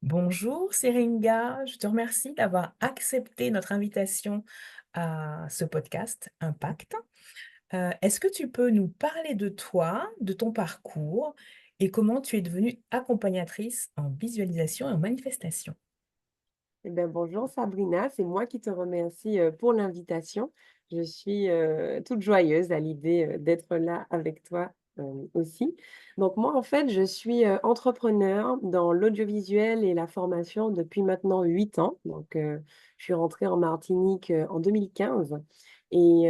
Bonjour Seringa, je te remercie d'avoir accepté notre invitation à ce podcast Impact. Est-ce que tu peux nous parler de toi, de ton parcours et comment tu es devenue accompagnatrice en visualisation et en manifestation? Eh bien, bonjour Sabrina, c'est moi qui te remercie pour l'invitation. Je suis toute joyeuse à l'idée d'être là avec toi aussi. Donc moi, en fait, je suis entrepreneur dans l'audiovisuel et la formation depuis maintenant 8 ans. Donc, je suis rentrée en Martinique en 2015. Et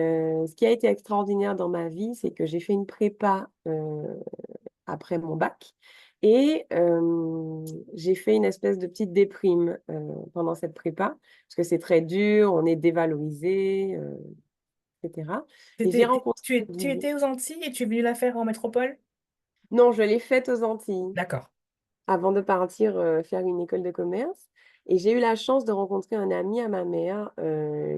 ce qui a été extraordinaire dans ma vie, c'est que j'ai fait une prépa après mon bac. Et j'ai fait une espèce de petite déprime, pendant cette prépa, parce que c'est très dur, on est dévalorisé, et cetera. Et j'ai rencontré cette Tu vision. étais aux Antilles et tu es venue la faire en métropole? Non, je l'ai faite aux Antilles, D'accord, avant de partir, faire une école de commerce. Et j'ai eu la chance de rencontrer un ami à ma mère,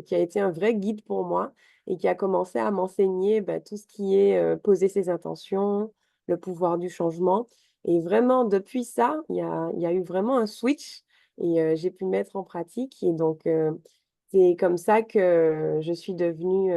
qui a été un vrai guide pour moi et qui a commencé à m'enseigner, bah, tout ce qui est, poser ses intentions, le pouvoir du changement. Et vraiment depuis ça, il y a eu vraiment un switch et j'ai pu mettre en pratique et donc c'est comme ça que je suis devenue,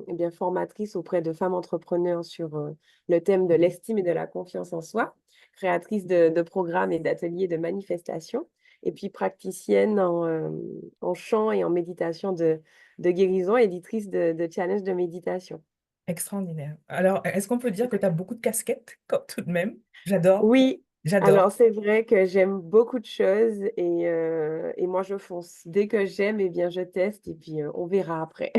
eh bien formatrice auprès de femmes entrepreneurs sur, le thème de l'estime et de la confiance en soi, créatrice de programmes et d'ateliers de manifestation, et puis praticienne en chant et en méditation de guérison, éditrice de challenges de méditation. extraordinaire. Alors, est-ce qu'on peut dire que tu as beaucoup de casquettes, comme tout de même? J'adore, Oui, j'adore. alors c'est vrai que j'aime beaucoup de choses et moi je fonce. Dès que j'aime, eh bien je teste et puis on verra après.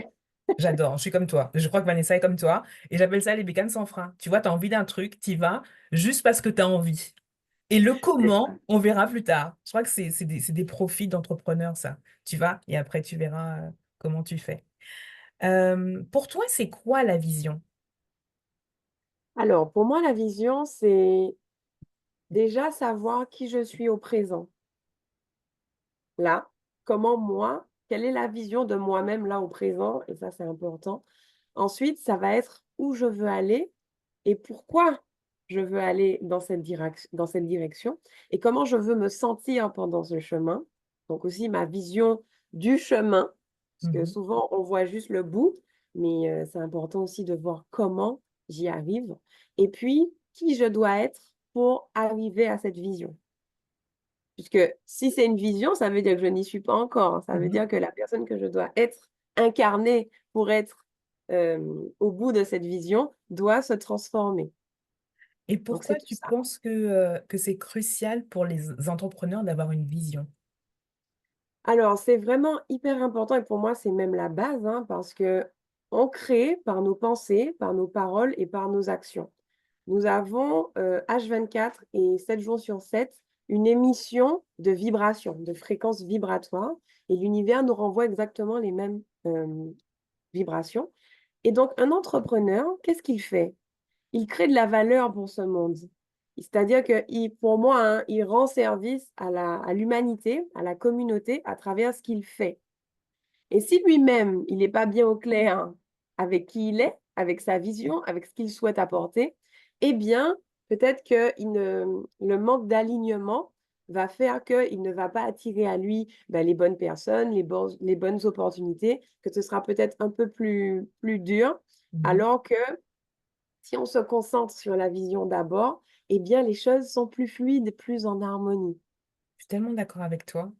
J'adore, je suis comme toi. Je crois que Vanessa est comme toi. Et j'appelle ça les bécanes sans frein. Tu vois, tu as envie d'un truc, tu y vas juste parce que tu as envie. Et le C'est ça. comment, on verra plus tard. Je crois que c'est des profits d'entrepreneurs, ça. Tu vas et après, tu verras comment tu fais. Pour toi, c'est quoi la vision? Alors pour moi, la vision, c'est déjà savoir qui je suis au présent. Là, comment moi, quelle est la vision de moi-même là au présent? Et ça, c'est important. Ensuite, ça va être où je veux aller et pourquoi je veux aller dans cette direction et comment je veux me sentir pendant ce chemin. Donc aussi ma vision du chemin, parce que Mhm. souvent on voit juste le bout, mais c'est important aussi de voir comment j'y arrive et puis qui je dois être pour arriver à cette vision. Puisque si c'est une vision, ça veut dire que je n'y suis pas encore. Ça veut Mhm. dire que la personne que je dois être incarnée pour être au bout de cette vision doit se transformer. Et Donc, c'est pourquoi tout tu ça. penses que c'est crucial pour les entrepreneurs d'avoir une vision? Alors, c'est vraiment hyper important et pour moi, c'est même la base, hein, parce que on crée par nos pensées, par nos paroles et par nos actions. Nous avons H24 et 7 jours sur 7 une émission de vibration, de fréquences vibratoires et l'univers nous renvoie exactement les mêmes vibrations. Et donc, un entrepreneur, qu'est-ce qu'il fait? Il crée de la valeur pour ce monde. C'est-à-dire que pour moi, hein, il rend service à l'humanité, à la communauté, à travers ce qu'il fait. Et si lui-même, il n'est pas bien au clair avec qui il est, avec sa vision, avec ce qu'il souhaite apporter, eh bien, peut-être que le manque d'alignement va faire qu'il ne va pas attirer à lui ben, les bonnes personnes, les bonnes opportunités, que ce sera peut-être un peu plus dur, Mhm. alors que si on se concentre sur la vision d'abord, eh bien, les choses sont plus fluides, plus en harmonie. Je suis tellement d'accord avec toi.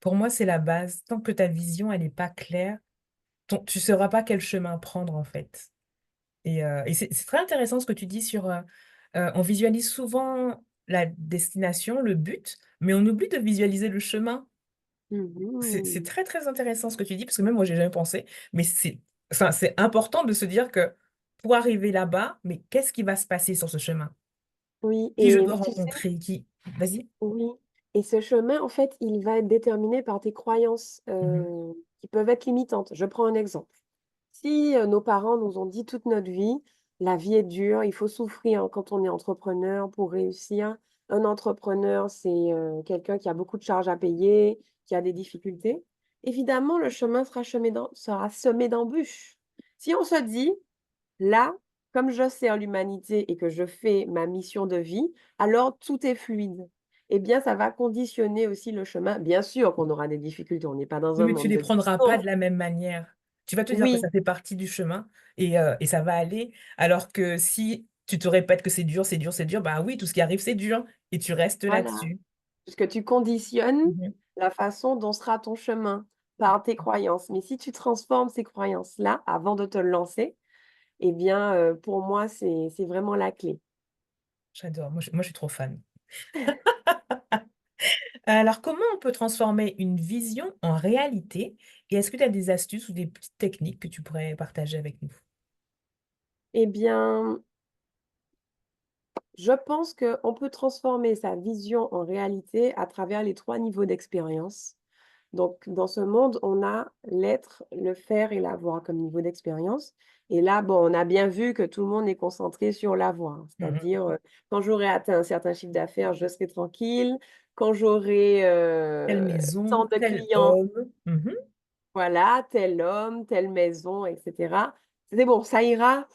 Pour moi, c'est la base. Tant que ta vision, elle n'est pas claire, tu ne sauras pas quel chemin prendre, en fait. Et c'est très intéressant ce que tu dis sur... on visualise souvent la destination, le but, mais on oublie de visualiser le chemin. C'est Mhm. très, très intéressant ce que tu dis, parce que même moi, j'ai jamais pensé, mais enfin, c'est important de se dire que pour arriver là-bas, mais qu'est-ce qui va se passer sur ce chemin? Oui, Qui je et dois tu sais, rencontrer? Qui... Vas-y. oui, et ce chemin, en fait, il va être déterminé par tes croyances, Mhm. qui peuvent être limitantes. Je prends un exemple. Si, nos parents nous ont dit toute notre vie: «La vie est dure, il faut souffrir quand on est entrepreneur pour réussir». Un entrepreneur, c'est, quelqu'un qui a beaucoup de charges à payer, qui a des difficultés. Évidemment, le chemin sera semé d'embûches. Si on se dit: «Là, comme je sers l'humanité et que je fais ma mission de vie, alors tout est fluide». eh bien, ça va conditionner aussi le chemin. Bien sûr qu'on aura des difficultés, on n'est pas dans Oui, un mais tu monde les de prendras pas bisounours. de la même manière. Tu vas te dire que Oui, ça fait partie du chemin et ça va aller. Alors que si tu te répètes que c'est dur, c'est dur, c'est dur, bah oui, tout ce qui arrive, c'est dur. Et tu restes voilà. là-dessus. Puisque tu conditionnes Mhm. la façon dont sera ton chemin par tes croyances. Mais si tu transformes ces croyances-là avant de te lancer, eh bien, pour moi, c'est vraiment la clé. J'adore. Moi, je suis trop fan. Alors, comment on peut transformer une vision en réalité? Et est-ce que tu as des astuces ou des petites techniques que tu pourrais partager avec nous? Eh bien, je pense qu'on peut transformer sa vision en réalité à travers les 3 niveaux d'expérience. Donc, dans ce monde, on a l'être, le faire et l'avoir comme niveau d'expérience. Et là, bon, on a bien vu que tout le monde est concentré sur l'avoir. Mhm. C'est-à-dire, quand j'aurai atteint un certain chiffre d'affaires, je serai tranquille. Quand j'aurai, Telle tant maison, de tel clients, homme. Mhm. voilà, tel homme, telle maison, et cetera. C'est bon, ça ira,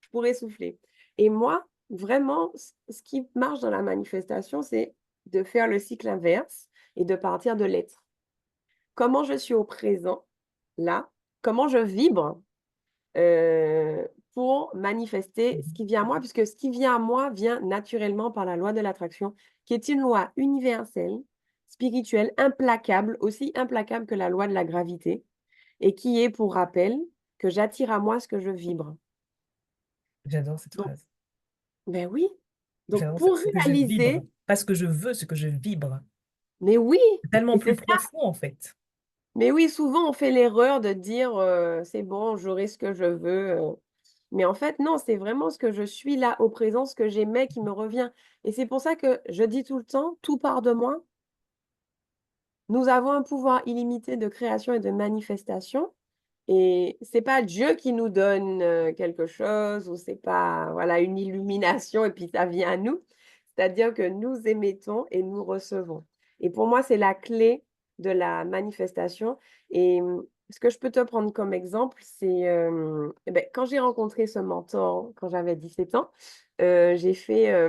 je pourrai souffler. Et moi, vraiment, ce qui marche dans la manifestation, c'est de faire le cycle inverse et de partir de l'être. Comment je suis au présent, là, comment je vibre, pour manifester ce Mhm. qui vient à moi, puisque ce qui vient à moi vient naturellement par la loi de l'attraction, qui est une loi universelle, spirituelle, implacable, aussi implacable que la loi de la gravité, et qui est, pour rappel, que j'attire à moi ce que je vibre. J'adore cette Donc, phrase. ben oui, donc J'adore pour ce que je vibre. réaliser, Pas ce que je veux, ce que je vibre. mais oui, C'est tellement et plus c'est profond, en fait. Mais oui, souvent on fait l'erreur de dire, «C'est bon, j'aurai ce que je veux», mais en fait non, c'est vraiment ce que je suis là au présent, ce que j'aimais qui me revient et c'est pour ça que je dis tout le temps: «Tout part de moi». Nous avons un pouvoir illimité de création et de manifestation et c'est pas Dieu qui nous donne, quelque chose ou c'est pas, voilà, une illumination et puis ça vient à nous. C'est-à-dire que nous émettons et nous recevons et pour moi, c'est la clé de la manifestation et ce que je peux te prendre comme exemple, c'est, et beh, quand j'ai rencontré ce mentor quand j'avais 17 ans, j'ai fait,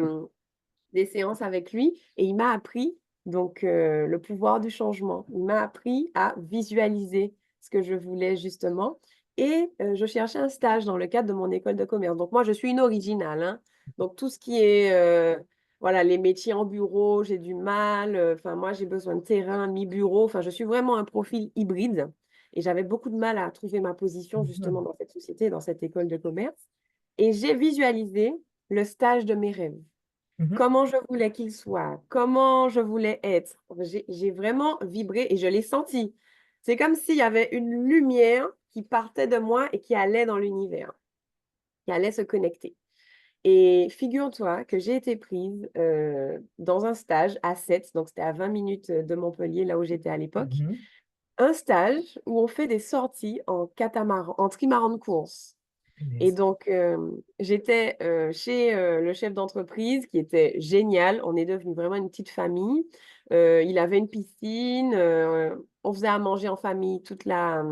des séances avec lui et il m'a appris donc le pouvoir du changement. Il m'a appris à visualiser ce que je voulais justement et je cherchais un stage dans le cadre de mon école de commerce. Donc moi, je suis une originale, hein. Donc tout ce qui est, voilà, les métiers en bureau, j'ai du mal, enfin moi, j'ai besoin de terrain, mi-bureau, enfin je suis vraiment un profil hybride et j'avais beaucoup de mal à trouver ma position justement Mhm. dans cette société, dans cette école de commerce et j'ai visualisé le stage de mes rêves. Mhm. Comment je voulais qu'il soit, comment je voulais être. J'ai vraiment vibré et je l'ai senti. C'est comme s'il y avait une lumière qui partait de moi et qui allait dans l'univers, qui allait se connecter. Et figure-toi que j'ai été prise, dans un stage à Sète, donc c'était à 20 minutes, de Montpellier, là où j'étais à l'époque. Mhm. Un stage où on fait des sorties en catamaran en trimaran de course. Et Punaise. donc, j'étais, chez, le chef d'entreprise qui était génial. On est devenus vraiment une petite famille. Il avait une piscine, on faisait à manger en famille toute la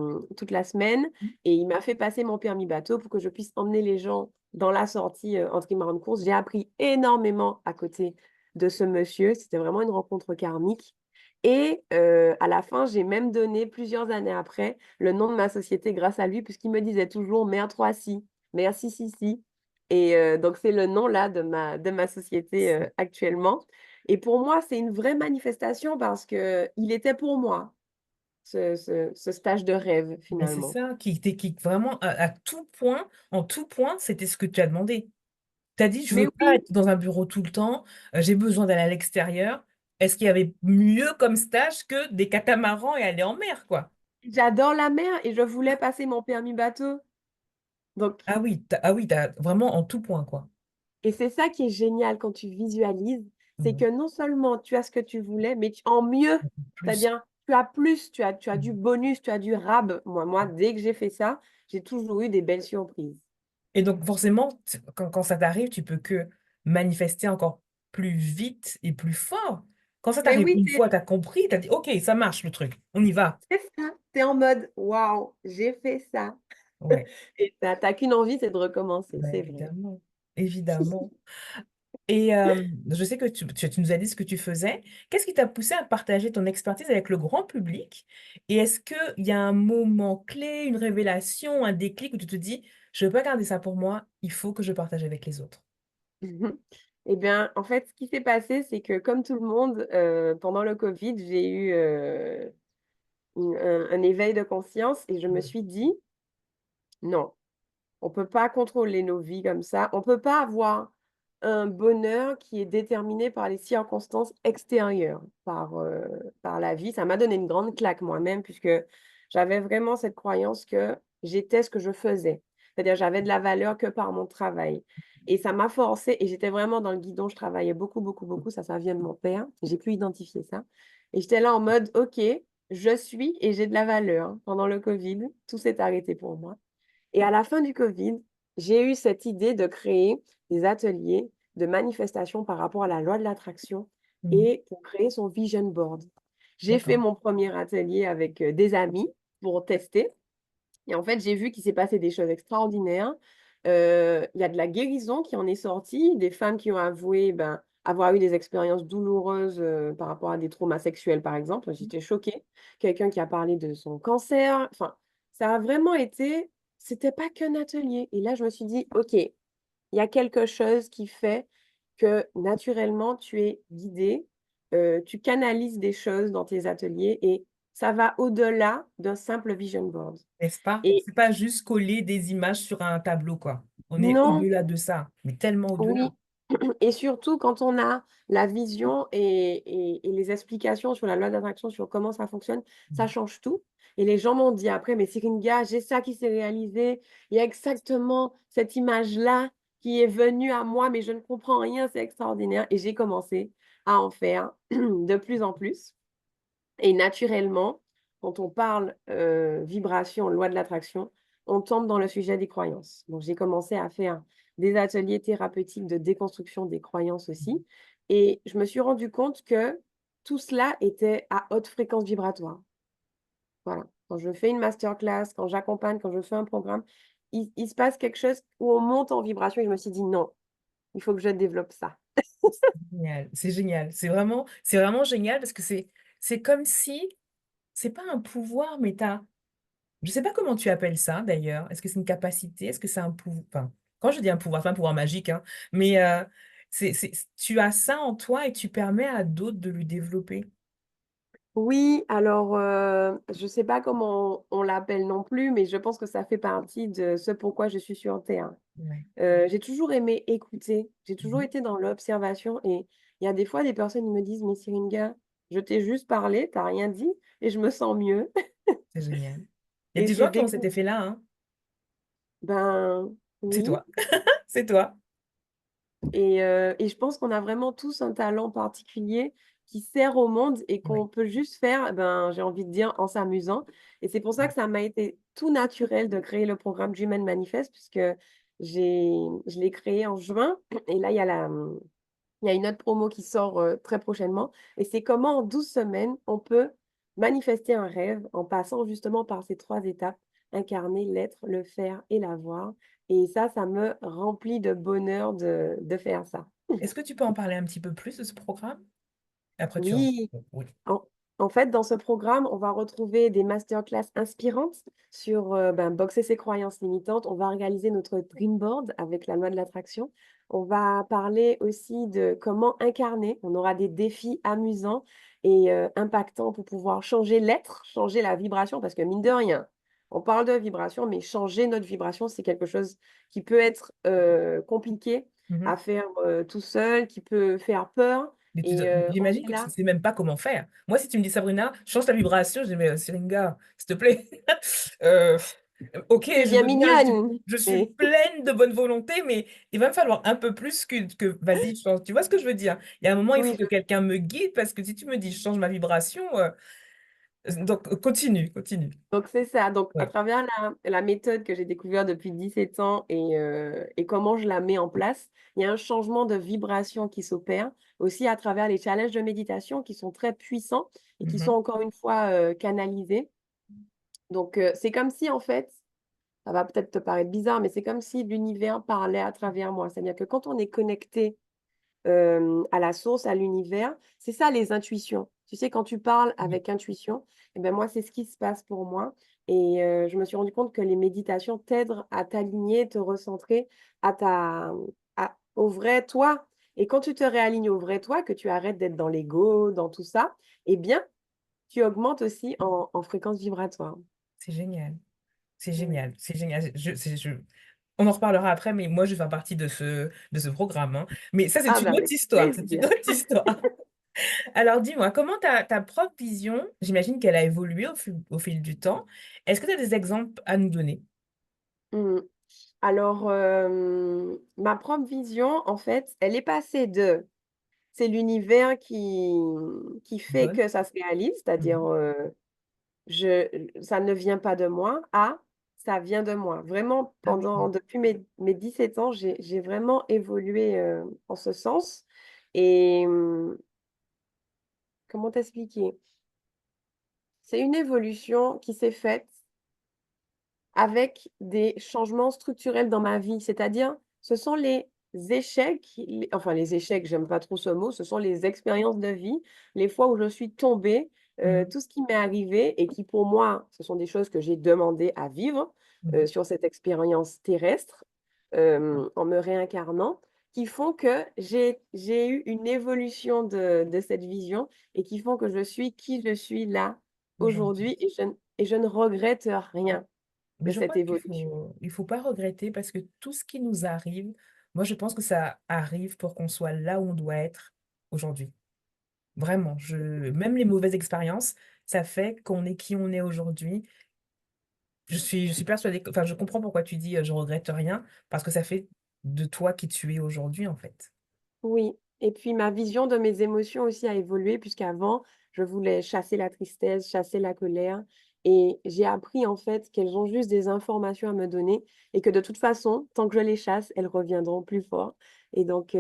semaine et il m'a fait passer mon permis bateau pour que je puisse emmener les gens dans la sortie, en trimaran de course. J'ai appris énormément à côté de ce monsieur. C'était vraiment une rencontre karmique et à la fin, j'ai même donné plusieurs années après le nom de ma société grâce à lui puisqu'il me disait toujours: «Mère 3 si». Merci Sissi et donc c'est le nom là de ma société, actuellement et pour moi, c'est une vraie manifestation parce qu'il était pour moi, ce stage de rêve Mais c'est finalement. ça, qui vraiment, à tout point, en tout point, c'était ce que tu as demandé. Tu as dit: «Je Mais veux pas oui, être dans un bureau tout le temps, j'ai besoin d'aller à l'extérieur». Est-ce qu'il y avait mieux comme stage que des catamarans et aller en mer, quoi? j'adore la mer et je voulais passer mon permis bateau donc Ah oui, tu vraiment en tout point, quoi. et c'est ça qui est génial quand tu visualises, c'est Mmh. que non seulement tu as ce que tu voulais, mais tu en mieux. Plus. C'est-à-dire, tu as plus, tu as du Mmh. bonus, tu as du rab. Moi, dès que j'ai fait ça, j'ai toujours eu des belles surprises. Et donc forcément, quand ça t'arrive, tu peux que manifester encore plus vite et plus fort. Quand ça Mais t'arrive oui, une fois, tu as compris, tu as dit: «OK, ça marche le truc, on y va». c'est ça. Tu es en mode: «Waouh, j'ai fait ça» Ouais, et tu as qu'une envie, c'est de recommencer, bah, c'est vrai. évidemment, évidemment. Et je sais que tu nous as dit ce que tu faisais. Qu'est-ce qui t'a poussé à partager ton expertise avec le grand public? Et est-ce qu'il y a un moment clé, une révélation, un déclic où tu te dis, je ne veux pas garder ça pour moi, il faut que je partage avec les autres? Eh bien, en fait, ce qui s'est passé, c'est que comme tout le monde, pendant le covid, j'ai eu, une un éveil de conscience et je me Oui. suis dit: «Non, on peut pas contrôler nos vies comme ça. On peut pas avoir un bonheur qui est déterminé par les circonstances extérieures, par la vie». Ça m'a donné une grande claque moi-même puisque j'avais vraiment cette croyance que j'étais ce que je faisais. C'est-à-dire j'avais de la valeur que par mon travail et ça m'a forcée et j'étais vraiment dans le guidon. Je travaillais beaucoup, beaucoup, beaucoup. Ça vient de mon père. J'ai pu identifier ça et j'étais là en mode: «OK, je suis et j'ai de la valeur». Pendant le covid, tout s'est arrêté pour moi. Et à la fin du covid, j'ai eu cette idée de créer des ateliers de manifestation par rapport à la loi de l'attraction Mhm. et pour créer son vision board. J'ai fait D'accord. mon premier atelier avec, des amis pour tester et en fait, j'ai vu qu'il s'est passé des choses extraordinaires. Il y a de la guérison qui en est sortie, des femmes qui ont avoué, ben, avoir eu des expériences douloureuses, par rapport à des traumas sexuels, par exemple. J'étais choquée. Quelqu'un qui a parlé de son cancer. Enfin, ça a vraiment été c'était pas qu'un atelier et là, je me suis dit: «OK, il y a quelque chose qui fait que naturellement tu es guidée, tu canalises des choses dans tes ateliers et ça va au-delà d'un simple vision board». N'est-ce pas? Et C'est pas juste coller des images sur un tableau, quoi. On est non, au-delà de ça, mais tellement oui au-delà. et surtout quand on a la vision et les explications sur la loi d'attraction, sur comment ça fonctionne, ça Mhm. change tout et les gens m'ont dit après: «Mais Syringa, j'ai ça qui s'est réalisé, il y a exactement cette image-là qui est venue à moi, mais je ne comprends rien, c'est extraordinaire» et j'ai commencé à en faire de plus en plus. Et naturellement, quand on parle, vibration, loi de l'attraction, on tombe dans le sujet des croyances. Donc j'ai commencé à faire des ateliers thérapeutiques de déconstruction des croyances aussi et je me suis rendu compte que tout cela était à haute fréquence vibratoire. Voilà. Quand je fais une masterclass, quand j'accompagne, quand je fais un programme, il se passe quelque chose où on monte en vibration et je me suis dit: «Non, il faut que je développe ça». Génial, c'est génial. C'est vraiment génial parce que c'est comme si, c'est pas un pouvoir, mais je sais pas comment tu appelles ça d'ailleurs. Est-ce que c'est une capacité? Est-ce que c'est un pouvoir? Enfin, quand je dis un pouvoir, c'est pas un pouvoir magique, hein, mais tu as ça en toi et tu permets à d'autres de le développer. Oui, alors, je ne sais pas comment on l'appelle non plus, mais je pense que ça fait partie de ce pourquoi je suis sur terre. Ouais. J'ai toujours aimé écouter, j'ai toujours Mmh. été dans l'observation et il y a des fois des personnes, ils me disent: «Mais Syringa, je t'ai juste parlé, tu as rien dit et je me sens mieux» C'est génial. Il y a et des c'est gens qui ont cet décou effet-là, hein. ben, C'est oui toi, c'est toi. et je pense qu'on a vraiment tous un talent particulier qui sert au monde et Ouais. qu'on peut juste faire, ben, j'ai envie de dire, en s'amusant et c'est pour ça que ça m'a été tout naturel de créer le programme Dream and Manifest puisque je l'ai créé en juin et là, il y a une autre promo qui sort, très prochainement et c'est comment en 12 semaines, on peut manifester un rêve en passant justement par ces 3 étapes: incarner, l'être, le faire et l'avoir et ça me remplit de bonheur de faire ça. Est-ce que tu peux en parler un petit peu plus de ce programme? Après tu en Oui. oui. En en fait, dans ce programme, on va retrouver des masterclass inspirantes sur, ben, boxer ses croyances limitantes. On va réaliser notre dream board avec la loi de l'attraction. On va parler aussi de comment incarner. On aura des défis amusants et impactants pour pouvoir changer l'être, changer la vibration parce que mine de rien, on parle de vibration, mais changer notre vibration, c'est quelque chose qui peut être, compliqué Mmh. à faire, tout seul, qui peut faire peur Mais et on j'imagine est que tu là. ne sais même pas comment faire. Moi, si tu me dis: «Sabrina, change ta vibration», je dis: «Mais Syringa, s'il te plaît, heu, OK, Tu es je bien veux bien, mignonne, je suis mais pleine de bonne volonté, mais il va me falloir un peu plus que vas-y change». Tu vois ce que je veux dire? Il y a un moment, il oui, faut que quelqu'un me guide parce que si tu me dis: «Je change ma vibration», donc continue, continue. donc c'est ça. Donc à Ouais. travers la méthode que j'ai découvert depuis 17 ans et comment je la mets en place, il y a un changement de vibration qui s'opère. Aussi à travers les challenges de méditation qui sont très puissants et qui sont Mmh. encore une fois, canalisés. Donc c'est comme si en fait, ça va peut-être te paraître bizarre, mais c'est comme si l'univers parlait à travers moi. C'est-à-dire que quand on est connecté à la source, à l'univers. C'est ça les intuitions. Tu sais, quand tu parles Oui, avec intuition, et ben moi, c'est ce qui se passe pour moi et je me suis rendu compte que les méditations t'aident à t'aligner, te recentrer à ta au vrai toi et quand tu te réalignes au vrai toi, que tu arrêtes d'être dans l'ego, dans tout ça, eh bien, tu augmentes aussi en fréquence vibratoire. c'est génial. C'est Mmh. génial. C'est génial. On en reparlera après, mais moi, je vais faire partie de ce programme, hein. Mais ça, c'est Ah une bah, autre avec histoire. C'est une plaisir. autre histoire. Alors, dis-moi, comment ta propre vision, j'imagine qu'elle a évolué au fil du temps. Est-ce que tu as des exemples à nous donner? Mmh. Alors, ma propre vision, en fait, elle est passée de c'est l'univers qui fait Donne. que ça se réalise, c'est-à-dire, Mhm. je ça ne vient pas de moi à ça vient de moi. Vraiment Ah oui. depuis mes 17 ans, j'ai vraiment évolué, en ce sens et comment t'expliquer? C'est une évolution qui s'est faite avec des changements structurels dans ma vie. C'est-à-dire, ce sont les échecs, les échecs, j'aime pas trop ce mot, ce sont les expériences de vie, les fois où je suis tombée, Mhm. tout ce qui m'est arrivé et qui pour moi, ce sont des choses que j'ai demandé à vivre, Mhm. sur cette expérience terrestre, en me réincarnant, qui font que j'ai eu une évolution de cette vision et qui font que je suis qui je suis là, Aujourd'hui. aujourd'hui et je ne regrette rien. Mais De je cette crois évolution. il faut pas regretter parce que tout ce qui nous arrive, moi, je pense que ça arrive pour qu'on soit là où on doit être aujourd'hui. Vraiment, même les mauvaises expériences, ça fait qu'on est qui on est aujourd'hui. Je suis persuadée enfin, je comprends pourquoi tu dis, je regrette rien, parce que ça fait de toi qui tu es aujourd'hui, en fait. Oui et puis ma vision de mes émotions aussi a évolué puisqu'avant, je voulais chasser la tristesse, chasser la colère et j'ai appris en fait qu'elles ont juste des informations à me donner et que de toute façon, tant que je les chasse, elles reviendront plus fort et donc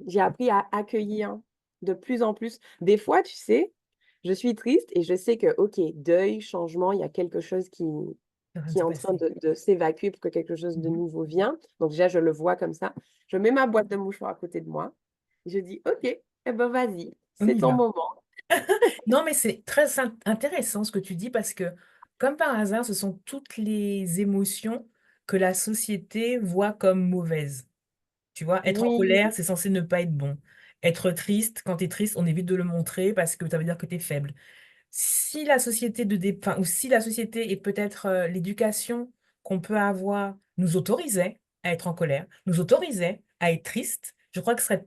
j'ai appris à accueillir de plus en plus. Des fois, tu sais, je suis triste et je sais que, OK, deuil, changement, il y a quelque chose C'est en train de qui est se en train passer. de s'évacuer pour que quelque chose de Mmh. nouveau vient. Donc déjà, je le vois comme ça. Je mets ma boîte de mouchoirs à côté de moi. Je dis: «OK, eh ben, vas-y, On c'est y ton va. moment». Non, mais c'est très intéressant ce que tu dis parce que, comme par hasard, ce sont toutes les émotions que la société voit comme mauvaises. Tu vois? Être en Oui, colère, c'est censé ne pas être bon. Être triste, quand tu es triste, on évite de le montrer parce que ça veut dire que tu es faible. Si la société de dé enfin, ou si la société et peut-être, l'éducation qu'on peut avoir nous autorisait à être en colère, nous autorisait à être triste, je crois que ce serait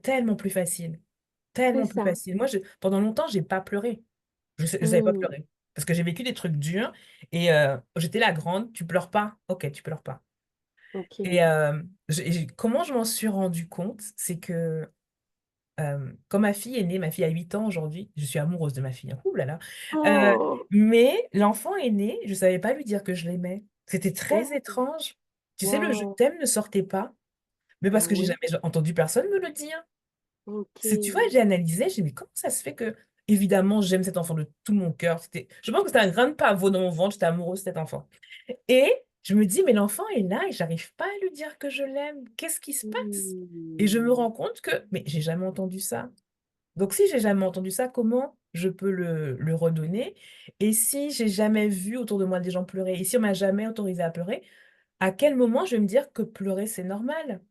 c'est tellement plus ça. facile. Moi, pendant longtemps, j'ai pas pleuré. Je savais pas Mmh, pleurer parce que j'ai vécu des trucs durs et j'étais la grande: «Tu pleures pas? OK, tu pleures pas» et OK. comment je m'en suis rendu compte, c'est que, quand ma fille est née, ma fille a 8 ans aujourd'hui, je suis amoureuse de ma fille, hein, ouh là là, heu, Oh! mais l'enfant est né, je savais pas lui dire que je l'aimais. C'était très Oh! étrange. Tu sais, le «je Waouh! t'aime» ne sortait pas, mais Ah parce que j'ai oui? jamais entendu personne me le dire. C'est tu vois, OK. j'ai analysé, j'ai dit: «Mais comment ça se fait que évidemment j'aime cet enfant de tout mon cœur». Je pense que c'était un grain de pavot dans mon ventre, j'étais amoureuse de cet enfant et je me dis: «Mais l'enfant est là et j'arrive pas à lui dire que je l'aime. Qu'est-ce qui se passe?» et je me Mmh. rends compte que mais j'ai jamais entendu ça. Donc si j'ai jamais entendu ça, comment je peux le redonner? Et si j'ai jamais vu autour de moi des gens pleurer et si on m'a jamais autorisée à pleurer, à quel moment je vais me dire que pleurer c'est normal?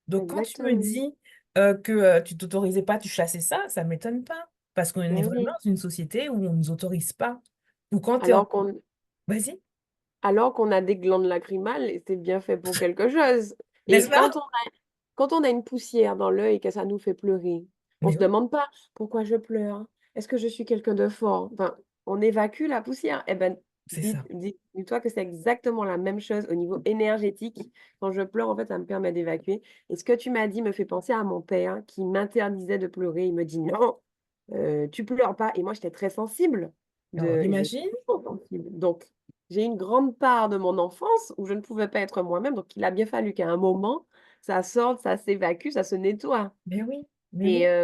Donc quand tu me Exactement. dis, que, tu t'autorisais pas, tu chassais ça, ça m'étonne pas. Parce qu'on est Bah vraiment oui. dans une société où on nous autorise pas. Ou quand tu es en Alors qu'on vas-y, alors qu'on a des glandes lacrymales et c'est bien fait pour quelque chose n'est-ce et pas? quand on a une poussière dans l'œil et que ça nous fait pleurer, on Mais se oui, demande pas: «Pourquoi je pleure? Est-ce que je suis quelqu'un de fort?» Enfin, on évacue la poussière. Eh ben, c'est ça. dis-toi que c'est exactement la même chose au niveau énergétique. Quand je pleure, en fait, ça me permet d'évacuer et ce que tu m'as dit me fait penser à mon père qui m'interdisait de pleurer. Il me dit: «Non, tu pleures pas» et moi, j'étais très sensible Alors et je suis imagine, toujours sensible. Donc j'ai une grande part de mon enfance où je ne pouvais pas être moi-même, donc il a bien fallu qu'à un moment, ça sorte, ça s'évacue, ça se nettoie mais et oui,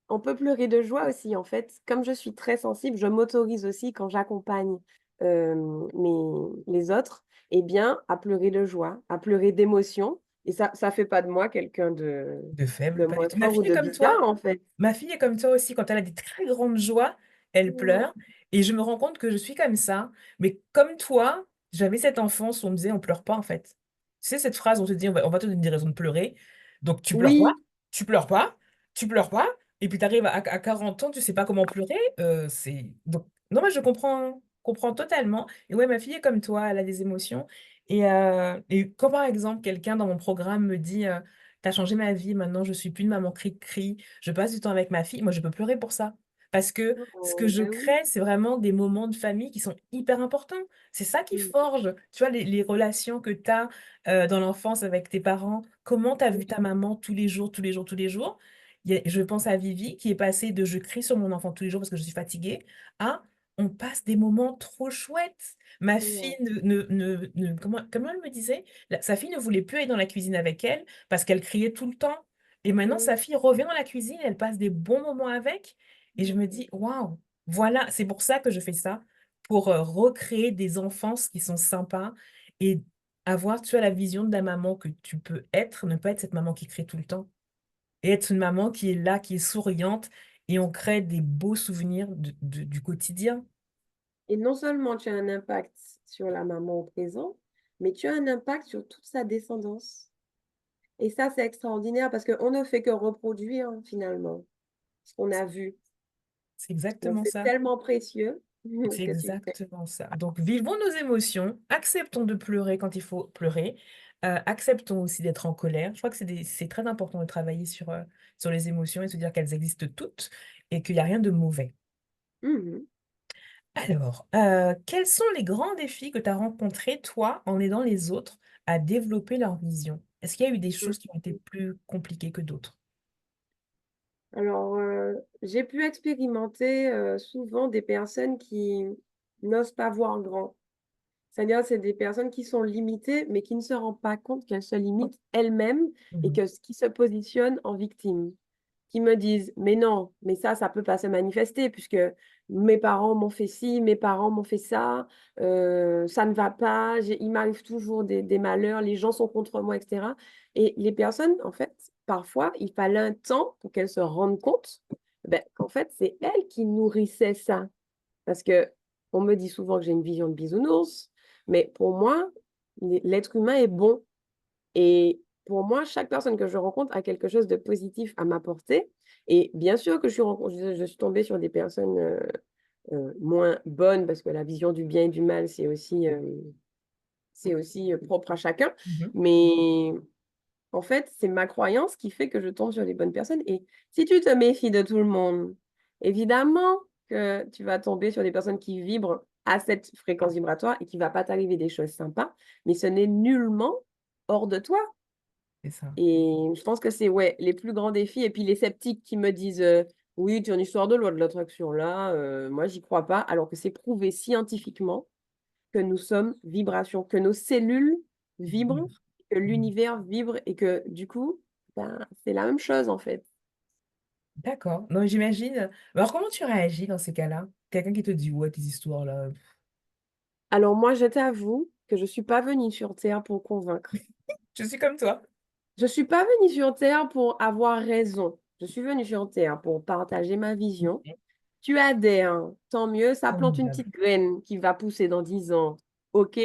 on peut pleurer de joie aussi, en fait. Comme je suis très sensible, je m'autorise aussi quand j'accompagne, mes les autres, eh bien, à pleurer de joie, à pleurer d'émotion Et ça fait pas de moi quelqu'un De faible, de pas du moins tout. Ma fort ou fille est de comme bizarre, toi. en fait. Ma fille est comme toi aussi. Quand elle a des très grandes joies, elle Ouais. pleure. Et je me rends compte que je suis comme ça. Mais comme toi, j'avais cette enfance où on me disait on pleure pas en fait. Tu sais, cette phrase, on te dit on va te donner des raisons de pleurer. Donc tu pleures pas, Oui, tu pleures pas, tu pleures pas. Et puis tu arrives à 40 ans, tu sais pas comment pleurer. Donc, non, moi je comprends totalement. Et ouais, ma fille est comme toi, elle a des émotions. Et quand par exemple, quelqu'un dans mon programme me dit t'as changé ma vie, maintenant je suis plus une maman cri-cri, je passe du temps avec ma fille. Moi, je peux pleurer pour ça. Parce que ce que oh, je ben oui. crée, c'est vraiment des moments de famille qui sont hyper importants. C'est ça qui Mmh. forge, tu vois, les relations que tu as dans l'enfance avec tes parents. Comment tu as vu ta maman tous les jours, tous les jours, tous les jours. Je pense à Vivi qui est passée de je crie sur mon enfant tous les jours parce que je suis fatiguée à on passe des moments trop chouettes. Ma fille Ouais. comment elle me disait? Sa fille ne voulait plus aller dans la cuisine avec elle parce qu'elle criait tout le temps. Et maintenant, Mmh. sa fille revient dans la cuisine, elle passe des bons moments avec. Et je me Mmh. dis, waouh, voilà, c'est pour ça que je fais ça, pour recréer des enfances qui sont sympas et avoir, tu vois, la vision de la maman que tu peux être, ne pas être cette maman qui crie tout le temps, et être une maman qui est là, qui est souriante, et on crée des beaux souvenirs du quotidien. Et non seulement tu as un impact sur la maman au présent, mais tu as un impact sur toute sa descendance. Et ça, c'est extraordinaire parce qu'on ne fait que reproduire finalement ce qu'on a vu. C'est Donc, exactement c'est ça. tellement précieux ce C'est que tu fais. exactement ça. Donc, vivons nos émotions, acceptons de pleurer quand il faut pleurer, acceptons aussi d'être en colère. Je crois que c'est très important de travailler sur les émotions et se dire qu'elles existent toutes et qu'il n'y a rien de mauvais. Mhm. Alors, quels sont les grands défis que tu as rencontrés, toi, en aidant les autres à développer leur vision? Est-ce qu'il y a eu des choses qui ont été Mhm. plus compliquées que d'autres? Alors, j'ai pu expérimenter souvent des personnes qui n'osent pas voir grand. C'est-à-dire, c'est des personnes qui sont limitées, mais qui ne se rendent pas compte qu'elles se limitent elles-mêmes et Mhm. qui se positionnent en victime. Qui me disent, mais non, mais ça peut pas se manifester puisque mes parents m'ont fait ci, mes parents m'ont fait ça, ça ne va pas, il m'arrive toujours des malheurs, les gens sont contre moi, etc. Et les personnes, en fait, parfois, il fallait un temps pour qu'elles se rendent compte ben, qu'en fait, c'est elles qui nourrissaient ça. Parce que on me dit souvent que j'ai une vision de bisounours, mais pour moi, l'être humain est bon. Et pour moi, chaque personne que je rencontre a quelque chose de positif à m'apporter. Et bien sûr que je suis tombée sur des personnes moins bonnes, parce que la vision du bien et du mal, c'est aussi propre à chacun. Mhm. Mais en fait, c'est ma croyance qui fait que je tombe sur les bonnes personnes. Et si tu te méfies de tout le monde, évidemment que tu vas tomber sur des personnes qui vibrent à cette fréquence vibratoire et qu'il ne va pas t'arriver des choses sympas, mais ce n'est nullement hors de toi. C'est ça. Et je pense que c'est ouais, les plus grands défis. Et puis les sceptiques qui me disent oui, tu as une histoire de loi de l'attraction là, moi j'y crois pas, alors que c'est prouvé scientifiquement que nous sommes vibration, que nos cellules vibrent, que Mhm. l'univers vibre et que du coup, ben, c'est la même chose en fait. D'accord. Non, j'imagine. Alors, comment tu réagis dans ces cas-là? Quelqu'un qui te dit, ouais, tes histoires-là. Alors moi, je t'avoue que je ne suis pas venue sur Terre pour convaincre. Je suis comme toi. Je ne suis pas venue sur Terre pour avoir raison. Je suis venue sur Terre pour partager ma vision. Ok. Tu adhères, tant mieux, ça plante une Formidable. petite graine qui va pousser dans 10 ans. OK.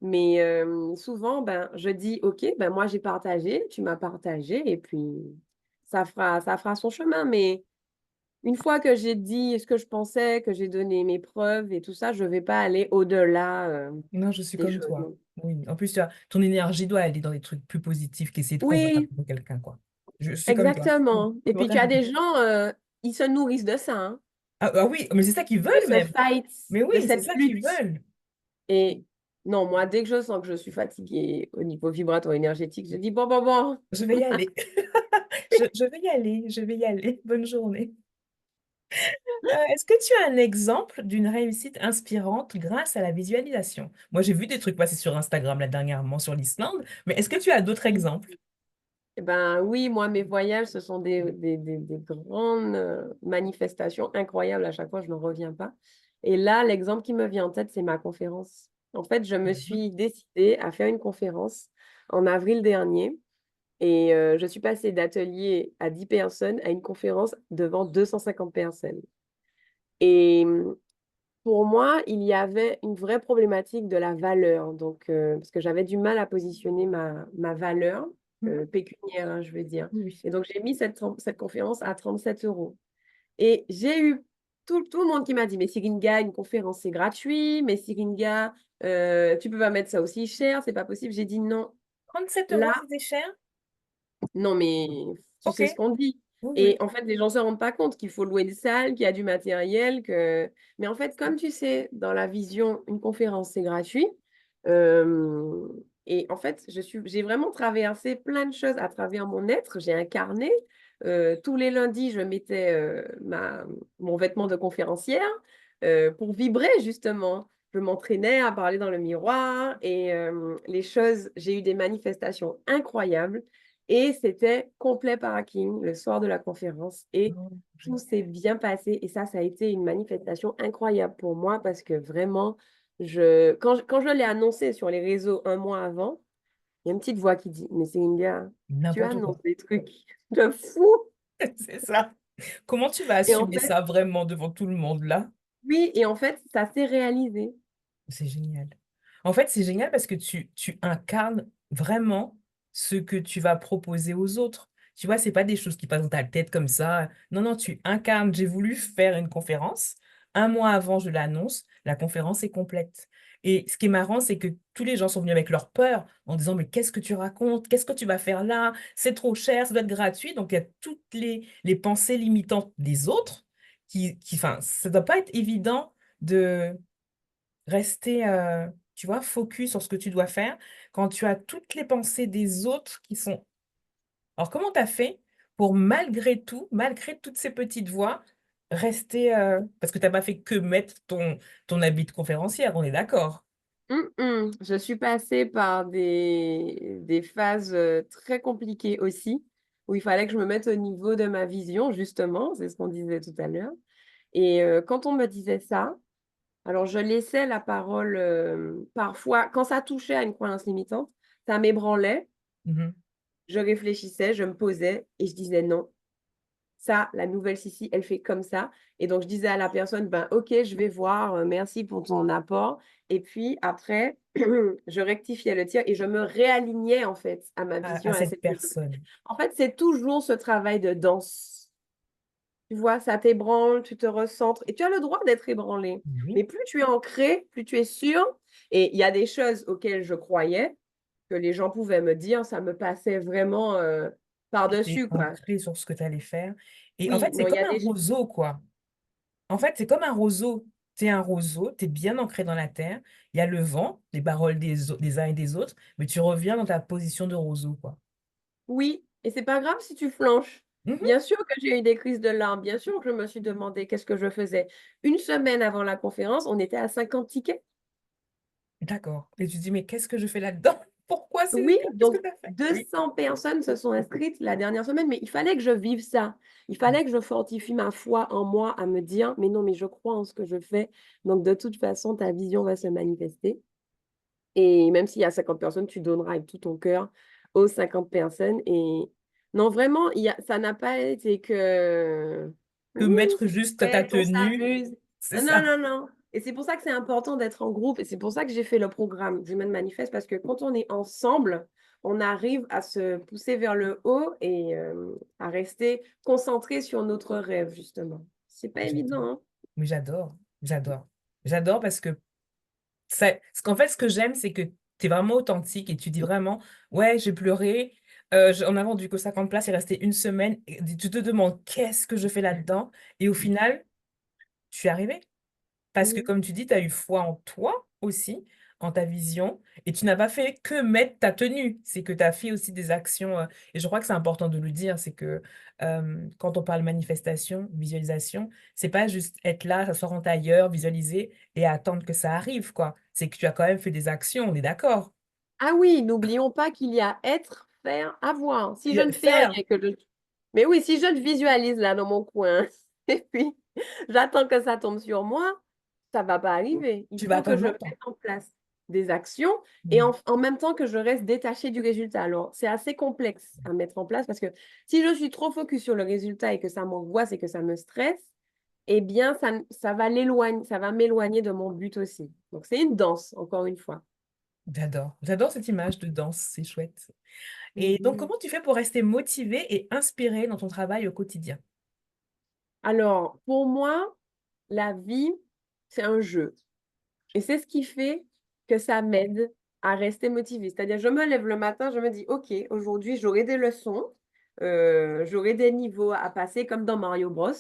Mais souvent, ben, je dis, OK, ben, moi j'ai partagé, tu m'as partagé, et puis ça fera son chemin. Mais une fois que j'ai dit ce que je pensais, que j'ai donné mes preuves et tout ça, je ne vais pas aller au-delà Non, je suis des comme choses. toi. Oui. En plus, ton énergie doit aller dans des trucs plus positifs qu'essayer de convaincre Oui, quelqu'un, quoi. Je suis comme toi. exactement. Et puis tu as Vraiment. des gens, ils se nourrissent de ça, hein, Ah oui, mais c'est ça qu'ils de veulent ce même. fight, Mais de oui, c'est cette ça qu'ils lutte. veulent. Et non, moi, dès que je sens que je suis fatiguée au niveau vibratoire énergétique, je dis bon, bon, bon. Je vais y aller. Je vais y aller. Je vais y aller. Bonne journée. Est-ce que tu as un exemple d'une réussite inspirante grâce à la visualisation? Moi, j'ai vu des trucs passer sur Instagram là dernièrement sur l'Islande, mais est-ce que tu as d'autres exemples? Eh ben oui, moi, mes voyages, ce sont des grandes manifestations incroyables. À chaque fois, je n'en reviens pas. Et là, l'exemple qui me vient en tête, c'est ma conférence. En fait, je me Mhm. suis décidée à faire une conférence en avril dernier. Et je suis passée d'atelier à 10 personnes à une conférence devant 250 personnes. Et pour moi, il y avait une vraie problématique de la valeur. Donc, parce que j'avais du mal à positionner ma valeur Mhm. pécuniaire, hein, je veux dire. Oui. Et donc, j'ai mis cette conférence à 37 euros. Et j'ai eu tout le monde qui m'a dit, mais Syringa, une conférence, c'est gratuit, mais Syringa, tu peux pas mettre ça aussi cher, c'est pas possible. J'ai dit non. 37 € Là, c'était cher? non, mais tu Ok, sais ce qu'on dit. oui, Et oui. en fait, les gens ne se rendent pas compte qu'il faut louer une salle, qu'il y a du matériel, que... Mais en fait, comme tu sais, dans la vision, une conférence, c'est gratuit. Euh, Et en fait, j'ai vraiment traversé plein de choses à travers mon être. J'ai incarné. Tous les lundis, je mettais mon vêtement de conférencière pour vibrer, justement. Je m'entraînais à parler dans le miroir et les choses, j'ai eu des manifestations incroyables. Et c'était complet parking le soir de la conférence. Et Non, tout s'est bien passé. Et ça a été une manifestation incroyable pour moi parce que vraiment, quand je l'ai annoncé sur les réseaux un mois avant, il y a une petite voix qui dit, mais c'est une gars, tu n'importe annonces quoi. des trucs de fou. C'est ça. Comment tu vas Et en assumer fait, ça vraiment devant tout le monde là? oui, et en fait, ça s'est réalisé. C'est génial. En fait, c'est génial parce que tu incarnes vraiment ce que tu vas proposer aux autres. Tu vois, c'est pas des choses qui passent dans ta tête comme ça. Non, non, tu incarnes. J'ai voulu faire une conférence. Un mois avant, je l'annonce. La conférence est complète. Et ce qui est marrant, c'est que tous les gens sont venus avec leur peur en disant, mais qu'est-ce que tu racontes? Qu'est-ce que tu vas faire là? C'est trop cher, ça doit être gratuit. Donc, il y a toutes les pensées limitantes des autres enfin, ça doit pas être évident de rester, tu vois, focus sur ce que tu dois faire quand tu as toutes les pensées des autres qui sont... Alors, comment tu as fait pour, malgré tout, malgré toutes ces petites voix, rester... Parce que tu n'as pas fait que mettre ton habit de conférencière, on est d'accord. Je suis passée par des phases très compliquées aussi, où il fallait que je me mette au niveau de ma vision, justement, c'est ce qu'on disait tout à l'heure. Et quand on me disait ça, alors je laissais la parole parfois, quand ça touchait à une croyance limitante, ça m'ébranlait, Mhm. je réfléchissais, je me posais et je disais non. Ça, la nouvelle Sissi, elle fait comme ça. Et donc, je disais à la personne, ben, OK, je vais voir, merci pour ton apport. Et puis, après, je rectifiais le tir et je me réalignais, en fait, à ma À vision, à cette cette vision. personne. En fait, c'est toujours ce travail de danse. Tu vois, ça t'ébranle, tu te recentres et tu as le droit d'être ébranlé. Oui, Mais plus tu es ancré, plus tu es sûr. Et il y a des choses auxquelles je croyais que les gens pouvaient me dire, ça me passait vraiment tu étais par-dessus, quoi. ancré sur ce que tu allais faire. Et en Oui, fait, c'est non, il y comme a un des... roseau, quoi. En fait, c'est comme un roseau. Tu es un roseau, tu es bien ancré dans la terre. Il y a le vent, les paroles des uns et des autres, mais tu reviens dans ta position de roseau, quoi. Oui, et c'est pas grave si tu flanches. Mhm. Bien sûr que j'ai eu des crises de larmes, bien sûr que je me suis demandé qu'est-ce que je faisais. Une semaine avant la conférence, on était à 50 tickets. D'accord. Et tu te dis, mais qu'est-ce que je fais là-dedans? Pourquoi, Oui, Céline? Qu'est-ce que donc tu as fait? Oui. 200 personnes se sont inscrites la dernière semaine, mais il fallait que je vive ça. Il fallait que je fortifie ma foi en moi à me dire, mais non, mais je crois en ce que je fais. Donc de toute façon, ta vision va se manifester. Et même s'il y a 50 personnes, tu donneras avec tout ton cœur aux 50 personnes. Et non, vraiment, ça n'a pas été que Que oui, mettre c'est juste ta chouette, on tenue, s'amuse. c'est Non, ça. non, non. Et c'est pour ça que c'est important d'être en groupe. Et c'est pour ça que j'ai fait le programme d'Human Manifest, parce que quand on est ensemble, on arrive à se pousser vers le haut et à rester concentré sur notre rêve, justement. C'est pas J'adore. évident, hein? Mais j'adore, j'adore. J'adore parce que parce qu'en fait, ce que j'aime, c'est que tu es vraiment authentique et tu dis vraiment, ouais, j'ai pleuré, on a vendu que 50 places, il restait une semaine, et tu te demandes qu'est-ce que je fais là-dedans, et au final, tu suis arrivé. Parce que Mhm. comme tu dis, tu as eu foi en toi aussi, en ta vision, et tu n'as pas fait que mettre ta tenue. C'est que tu as fait aussi des actions, et je crois que c'est important de le dire, c'est que quand on parle manifestation, visualisation, c'est pas juste être là, s'asseoir en tailleur, visualiser et attendre que ça arrive, quoi. C'est que tu as quand même fait des actions, on est d'accord. Ah oui, n'oublions pas qu'il y a être, faire, avoir. Si je ne fais Faire, rien que je... Mais oui, si je le visualise là dans mon coin, et puis j'attends que ça tombe sur moi, ça va pas arriver. Il tu vas faut que attendre je mette longtemps. en place. des actions et Mhm. en même temps que je reste détachée du résultat. Alors, c'est assez complexe à mettre en place parce que si je suis trop focus sur le résultat et que ça m'angoisse et que ça me stresse, eh bien, ça va ça va m'éloigner de mon but aussi. Donc, c'est une danse, encore une fois. J'adore cette image de danse, c'est chouette. Et donc, Mhm. comment tu fais pour rester motivé et inspiré dans ton travail au quotidien? Alors, pour moi, la vie, c'est un jeu. Et c'est ce qui fait que ça m'aide à rester motivée. C'est-à-dire, je me lève le matin, je me dis, OK, aujourd'hui, j'aurai des leçons, j'aurai des niveaux à passer comme dans Mario Bros.